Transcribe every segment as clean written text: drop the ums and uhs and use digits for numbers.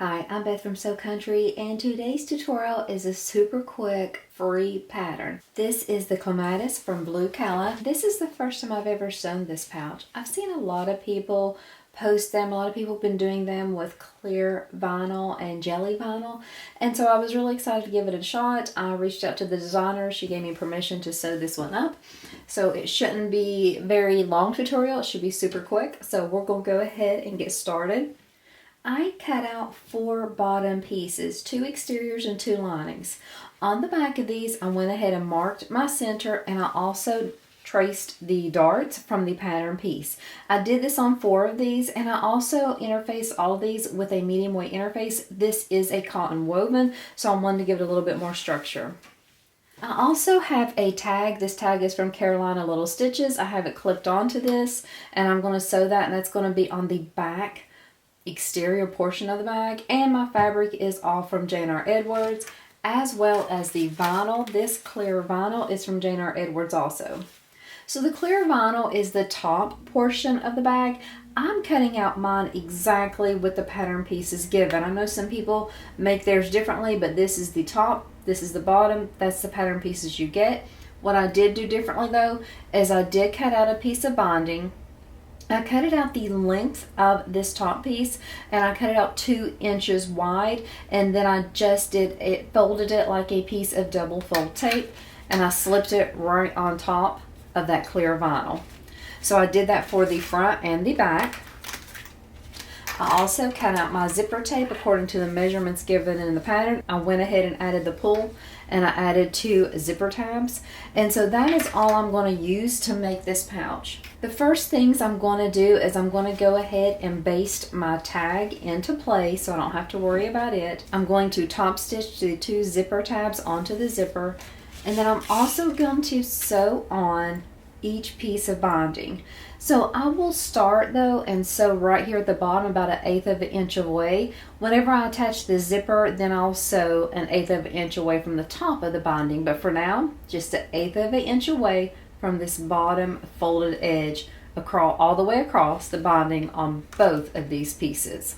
Hi, I'm Beth from Sew Country, and today's tutorial is a super quick free pattern. This is the Clematis from Blue Calla. This is the first time I've ever sewn this pouch. I've seen a lot of people post them. A lot of people have been doing them with clear vinyl and jelly vinyl, and so I was really excited to give it a shot. I reached out to the designer. She gave me permission to sew this one up, so it shouldn't be a very long tutorial. It should be super quick, so we're going to go ahead and get started. I cut out 4 bottom pieces, 2 exteriors and 2 linings. On the back of these, I went ahead and marked my center, and I also traced the darts from the pattern piece. I did this on 4 of these, and I also interfaced all of these with a medium weight interface. This is a cotton woven, so I wanted to give it a little bit more structure. I also have a tag. This tag is from Carolina Little Stitches. I have it clipped onto this, and I'm going to sew that, and that's going to be on the back exterior portion of the bag. And my fabric is all from J&R Edwards, as well as the vinyl. This clear vinyl is from J&R Edwards also. So the clear vinyl is the top portion of the bag. I'm cutting out mine exactly with the pattern pieces given. I know some people make theirs differently, but this is the top, this is the bottom, that's the pattern pieces you get. What I did do differently though is I did cut out a piece of binding. I cut it out the length of this top piece, and I cut it out 2 inches wide, and then I just folded it like a piece of double fold tape, and I slipped it right on top of that clear vinyl. So I did that for the front and the back. I also cut out my zipper tape according to the measurements given in the pattern. I went ahead and added the pull, and I added 2 zipper tabs. And so that is all I'm going to use to make this pouch. The first things I'm going to do is I'm going to go ahead and baste my tag into place so I don't have to worry about it. I'm going to top stitch the 2 zipper tabs onto the zipper, and then I'm also going to sew on each piece of binding. So I will start though and sew right here at the bottom about 1/8 of an inch away. Whenever I attach the zipper, then I'll sew 1/8 of an inch away from the top of the binding. But for now, just 1/8 of an inch away from this bottom folded edge across, all the way across the binding on both of these pieces.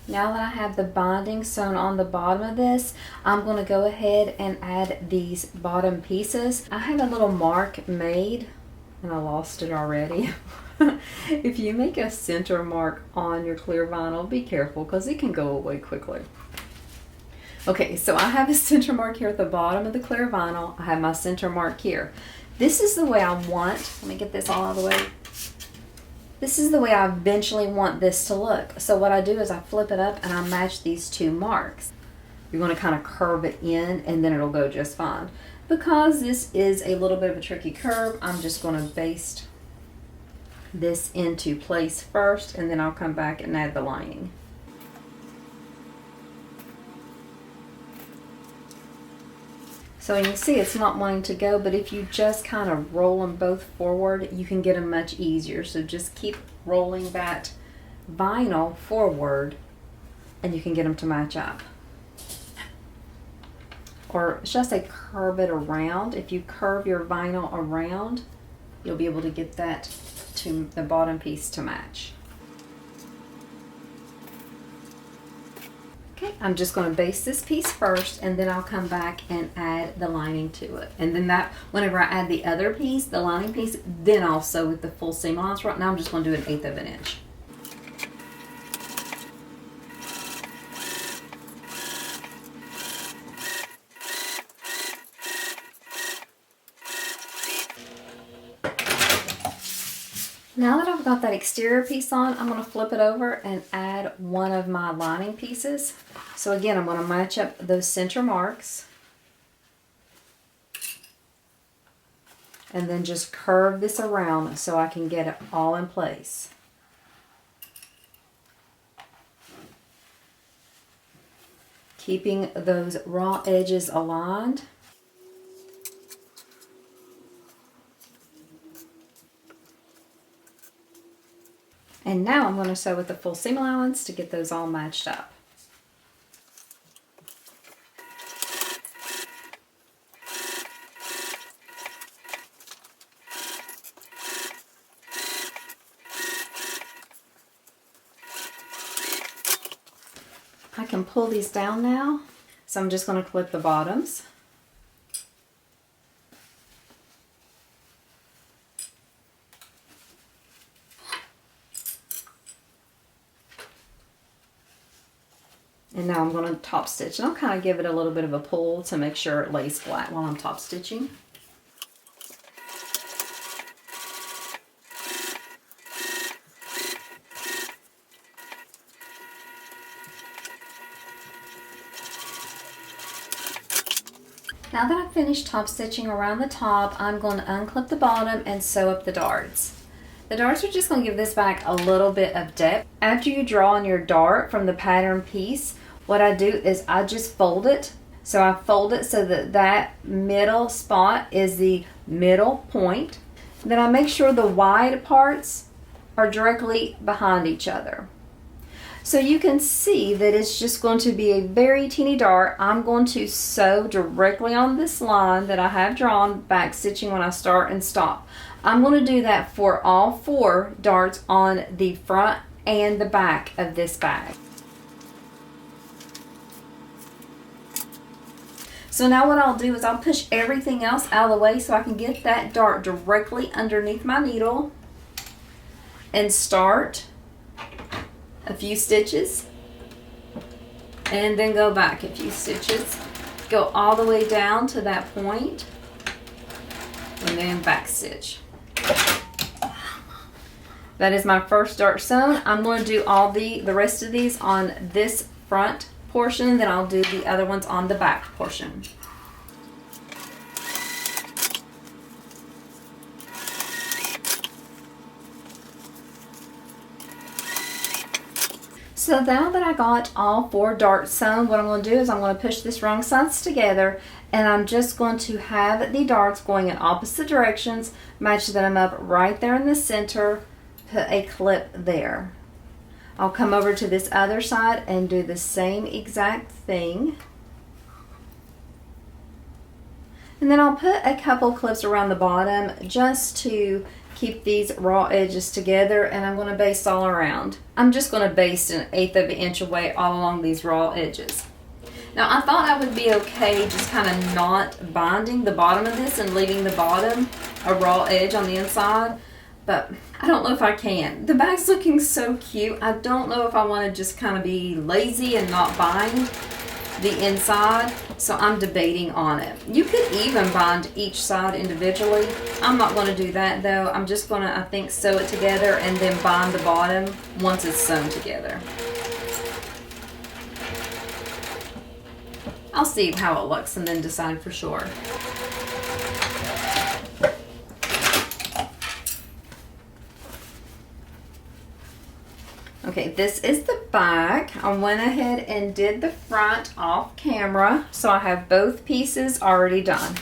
Now that I have the binding sewn on the bottom of this, I'm going to go ahead and add these bottom pieces. I had a little mark made, and I lost it already. If you make a center mark on your clear vinyl, be careful because it can go away quickly. Okay, so I have a center mark here at the bottom of the clear vinyl. I have my center mark here. This is the way I want, let me get this all out of the way. This is the way I eventually want this to look. So what I do is I flip it up and I match these 2 marks. You're going to kind of curve it in, and then it'll go just fine. Because this is a little bit of a tricky curve, I'm just going to baste this into place first, and then I'll come back and add the lining. So you can see it's not wanting to go, but if you just kind of roll them both forward, you can get them much easier. So just keep rolling that vinyl forward, and you can get them to match up. Or should I say curve it around? If you curve your vinyl around, you'll be able to get that to the bottom piece to match. Okay, I'm just going to baste this piece first, and then I'll come back and add the lining to it. And then that, whenever I add the other piece, the lining piece, then I'll sew with the full seam allowance. Right now I'm just going to do 1/8 of an inch. Now that I've got that exterior piece on, I'm going to flip it over and add one of my lining pieces. So again, I'm going to match up those center marks. And then just curve this around so I can get it all in place. Keeping those raw edges aligned. And now I'm going to sew with the full seam allowance to get those all matched up. I can pull these down now, so I'm just going to clip the bottoms. And now I'm going to top stitch, and I'll kind of give it a little bit of a pull to make sure it lays flat while I'm top stitching. Now that I've finished top stitching around the top, I'm going to unclip the bottom and sew up the darts. The darts are just going to give this back a little bit of depth. After you draw on your dart from the pattern piece, what I do is I just fold it. So I fold it so that that middle spot is the middle point. Then I make sure the wide parts are directly behind each other. So you can see that it's just going to be a very teeny dart. I'm going to sew directly on this line that I have drawn, back stitching when I start and stop. I'm going to do that for all 4 darts on the front and the back of this bag. So now what I'll do is I'll push everything else out of the way so I can get that dart directly underneath my needle and start a few stitches and then go back a few stitches, go all the way down to that point and then back stitch. That is my first dart sewn. I'm going to do all the rest of these on this front portion, then I'll do the other ones on the back portion. So now that I got all 4 darts sewn, what I'm going to do is I'm going to push this wrong sides together, and I'm just going to have the darts going in opposite directions, match them up right there in the center, put a clip there. I'll come over to this other side and do the same exact thing. And then I'll put a couple clips around the bottom just to keep these raw edges together, and I'm going to baste all around. I'm just going to baste 1/8 of an inch away all along these raw edges. Now I thought I would be okay just kind of not binding the bottom of this and leaving the bottom a raw edge on the inside, but I don't know if I can. The bag's looking so cute. I don't know if I want to just kind of be lazy and not bind the inside, so I'm debating on it. You could even bind each side individually. I'm not going to do that though. I'm just going to, I think, sew it together and then bind the bottom once it's sewn together. I'll see how it looks and then decide for sure. Okay, this is the back. I went ahead and did the front off camera, so I have both pieces already done.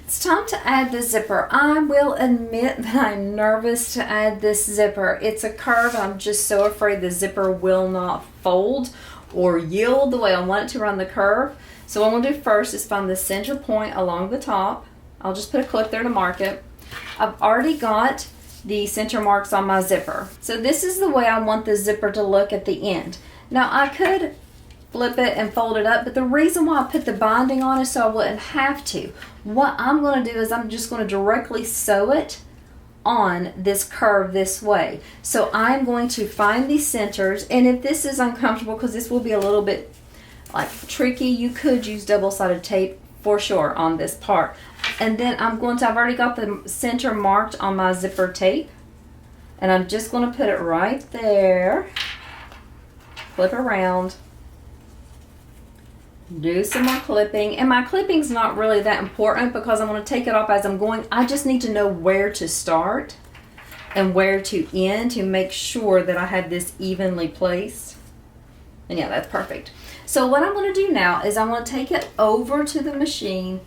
It's time to add the zipper. I will admit that I'm nervous to add this zipper. It's a curve. I'm just so afraid the zipper will not fold or yield the way I want it to around the curve. So what I'm going to do first is find the center point along the top. I'll just put a clip there to mark it. I've already got the center marks on my zipper. So this is the way I want the zipper to look at the end. Now I could flip it and fold it up, but the reason why I put the binding on is so I wouldn't have to. What I'm going to do is I'm just going to directly sew it on this curve this way. So I'm going to find these centers, and if this is uncomfortable, because this will be a little bit like tricky, you could use double-sided tape for sure on this part. And then I've already got the center marked on my zipper tape. And I'm just going to put it right there. Flip around. Do some more clipping. And my clipping's not really that important because I'm going to take it off as I'm going. I just need to know where to start and where to end to make sure that I have this evenly placed. And yeah, that's perfect. So what I'm going to do now is I'm going to take it over to the machine,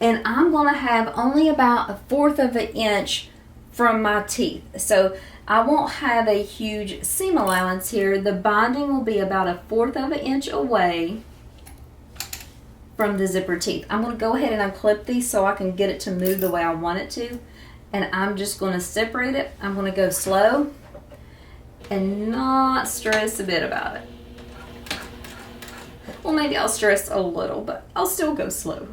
and I'm going to have only about 1/4 of an inch from my teeth. So I won't have a huge seam allowance here. The binding will be about 1/4 of an inch away from the zipper teeth. I'm going to go ahead and unclip these so I can get it to move the way I want it to. And I'm just going to separate it. I'm going to go slow and not stress a bit about it. Well, maybe I'll stress a little, but I'll still go slow.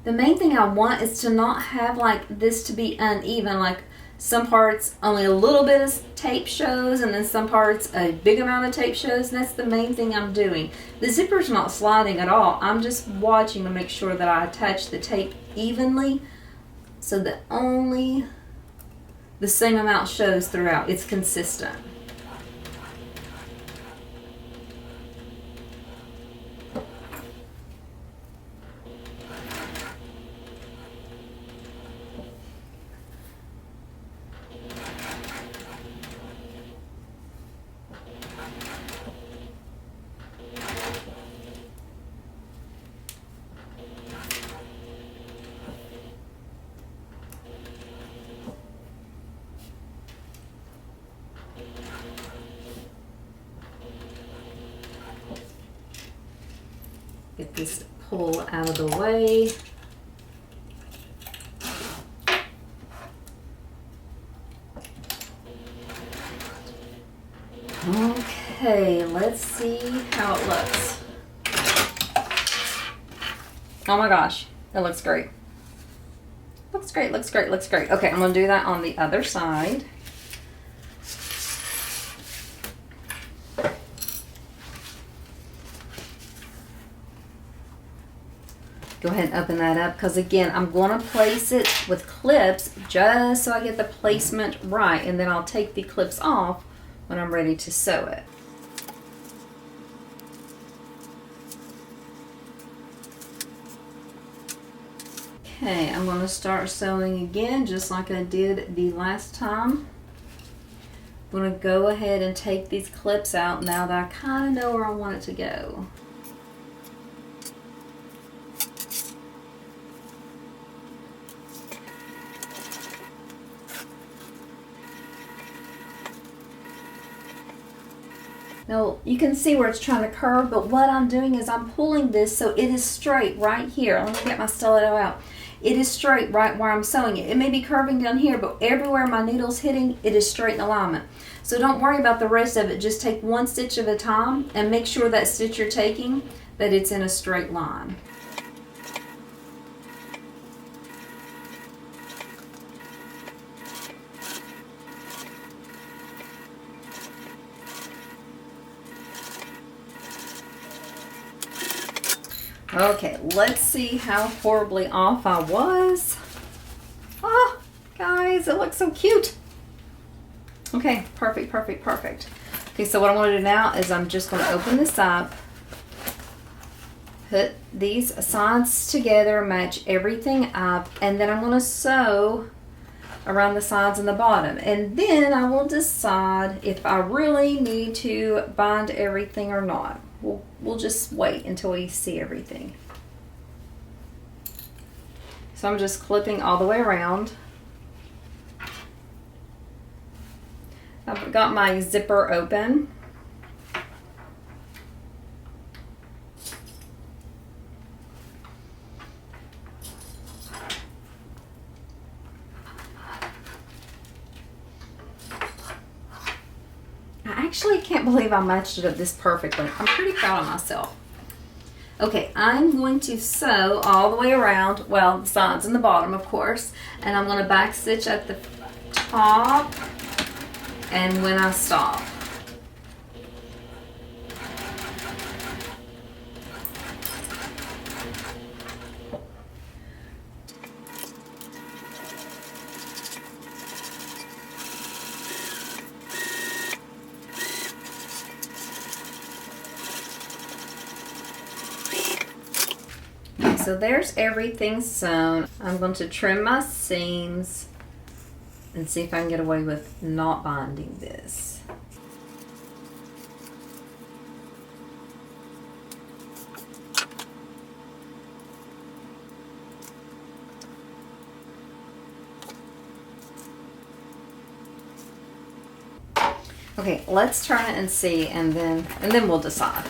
The main thing I want is to not have like this to be uneven, like some parts only a little bit of tape shows and then some parts a big amount of tape shows. And that's the main thing I'm doing. The zipper's not sliding at all. I'm just watching to make sure that I attach the tape evenly so that only the same amount shows throughout. It's consistent. Get this pull out of the way. Okay, let's see how it looks. Oh my gosh, it looks great. Looks great, looks great, looks great. Okay, I'm gonna do that on the other side. Go ahead and open that up because again, I'm going to place it with clips just so I get the placement right, and then I'll take the clips off when I'm ready to sew it. Okay, I'm going to start sewing again just like I did the last time. I'm going to go ahead and take these clips out now that I kind of know where I want it to go. Now you can see where it's trying to curve, but what I'm doing is I'm pulling this so it is straight right here. Let me get my stiletto out. It is straight right where I'm sewing it. It may be curving down here, but everywhere my needle's hitting, it is straight in alignment. So don't worry about the rest of it. Just take one stitch at a time and make sure that stitch you're taking, that it's in a straight line. Okay, let's see how horribly off I was. Oh, guys, it looks so cute. Okay, perfect, perfect, perfect. Okay, so what I'm going to do now is I'm just going to open this up, put these sides together, match everything up, and then I'm going to sew around the sides and the bottom. And then I will decide if I really need to bind everything or not. We'll just wait until we see everything. So I'm just clipping all the way around. I've got my zipper open. I actually can't believe I matched it up this perfectly. I'm pretty proud of myself. Okay, I'm going to sew all the way around, well, the sides and the bottom, of course, and I'm going to back stitch at the top and when I stop. so there's everything sewn. I'm going to trim my seams and see if I can get away with not binding this. Okay, let's turn it and see, and then we'll decide.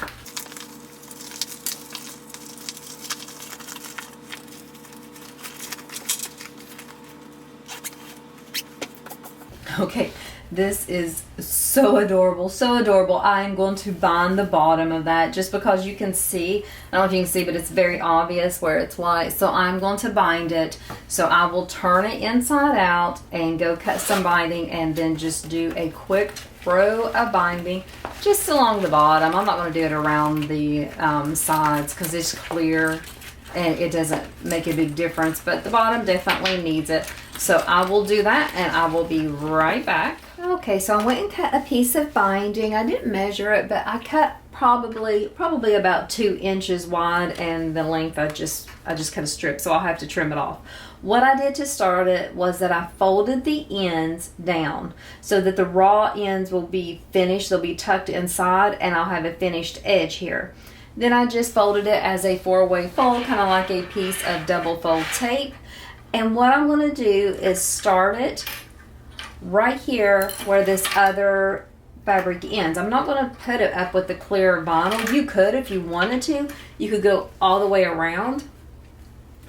Okay, this is so adorable, so adorable. I am going to bind the bottom of that just because you can see, I don't know if you can see, but it's very obvious where it's white. So I'm going to bind it. So I will turn it inside out and go cut some binding and then just do a quick row of binding just along the bottom. I'm not going to do it around the sides because it's clear and it doesn't make a big difference, but the bottom definitely needs it. So I will do that and I will be right back. Okay, so I went and cut a piece of binding. I didn't measure it, but I cut probably about 2 inches wide, and the length I just cut a strip, so I'll have to trim it off. What I did to start it was that I folded the ends down so that the raw ends will be finished. They'll be tucked inside and I'll have a finished edge here. Then I just folded it as a 4-way fold, kind of like a piece of double fold tape. And what I'm going to do is start it right here where this other fabric ends. I'm not going to put it up with the clear vinyl. You could if you wanted to. You could go all the way around.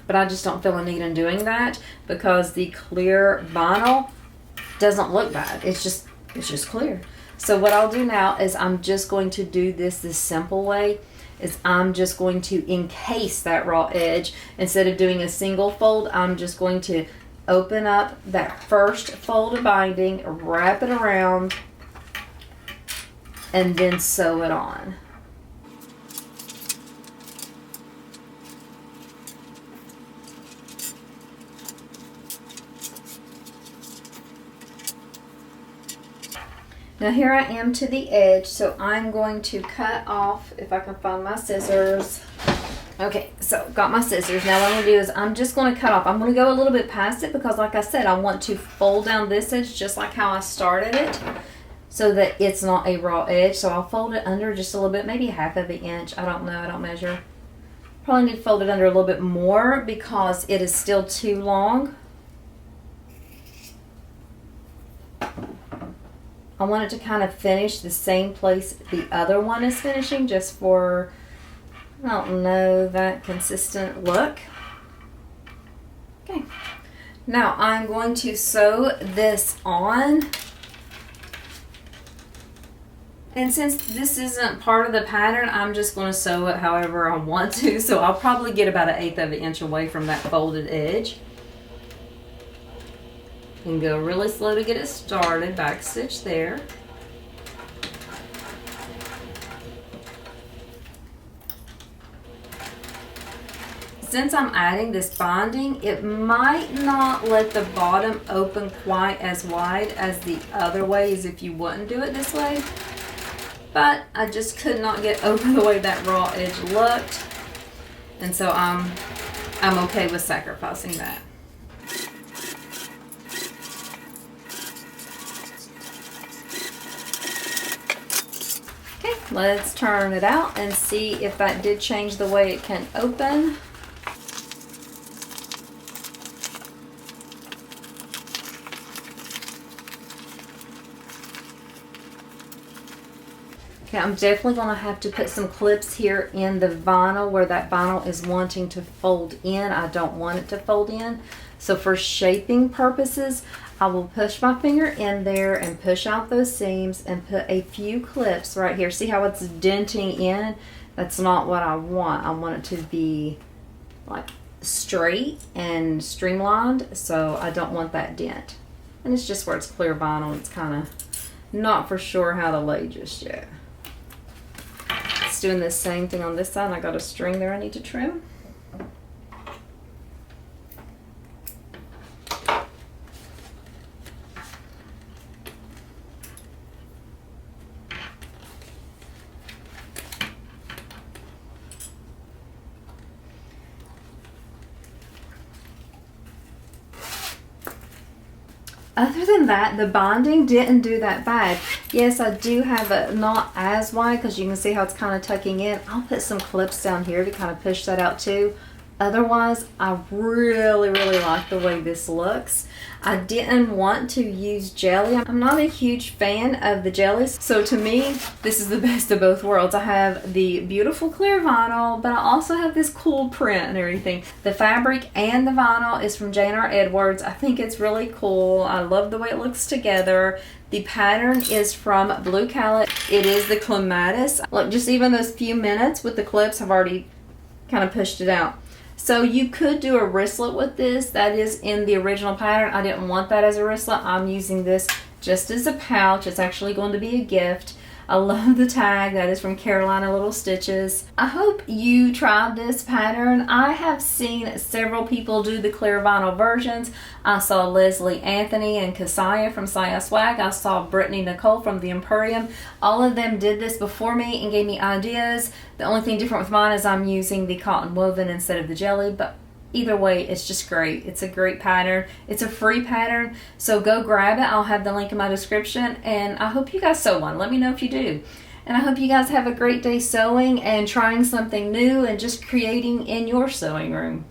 But I just don't feel a need in doing that because the clear vinyl doesn't look bad. It's just clear. So what I'll do now is I'm just going to do this simple way. Is I'm just going to encase that raw edge. Instead of doing a single fold, I'm just going to open up that first fold of binding, wrap it around, and then sew it on. Now here I am to the edge, so I'm going to cut off, if I can find my scissors. Okay, so got my scissors. Now what I'm going to do is I'm just going to cut off. I'm going to go a little bit past it because like I said, I want to fold down this edge just like how I started it so that it's not a raw edge. So I'll fold it under just a little bit, maybe 1/2 inch. I don't know, I don't measure. Probably need to fold it under a little bit more because it is still too long. I want it to kind of finish the same place the other one is finishing, just for, I don't know, that consistent look. Okay, now I'm going to sew this on. And since this isn't part of the pattern, I'm just going to sew it however I want to. So I'll probably get about 1/8 inch away from that folded edge. And go really slow to get it started. Back stitch there. Since I'm adding this binding, it might not let the bottom open quite as wide as the other way as if you wouldn't do it this way. But I just could not get over the way that raw edge looked. And so I'm okay with sacrificing that. Let's turn it out and see if that did change the way it can open. Okay, I'm definitely going to have to put some clips here in the vinyl where that vinyl is wanting to fold in. I don't want it to fold in. So for shaping purposes, I will push my finger in there and push out those seams and put a few clips right here. See how it's denting in? That's not what I want. I want it to be like straight and streamlined, so I don't want that dent. And it's just where it's clear vinyl. It's kind of not for sure how to lay just yet. It's doing the same thing on this side. I got a string there I need to trim. Other than that, the binding didn't do that bad. Yes, I do have a not as wide because you can see how it's kind of tucking in. I'll put some clips down here to kind of push that out too. Otherwise, I really like the way this looks. I didn't want to use jelly. I'm not a huge fan of the jellies, so to me, this is the best of both worlds. I have the beautiful clear vinyl, but I also have this cool print and everything. The fabric and the vinyl is from J&R Edwards. I think it's really cool. I love the way it looks together. The pattern is from Blue Calla. It is the Clematis. Look, just even those few minutes with the clips have already kind of pushed it out. So you could do a wristlet with this. That is in the original pattern. I didn't want that as a wristlet. I'm using this just as a pouch. It's actually going to be a gift. I love the tag. That is from Carolina Little Stitches. I hope you tried this pattern. I have seen several people do the clear vinyl versions. I saw Leslie Anthony and Kesia from Saya Swag. I saw Brittany Nicole from the Emporium. All of them did this before me and gave me ideas. The only thing different with mine is I'm using the cotton woven instead of the jelly, but either way, it's just great. It's a great pattern. It's a free pattern, so go grab it. I'll have the link in my description, and I hope you guys sew one. Let me know if you do. And I hope you guys have a great day sewing and trying something new and just creating in your sewing room.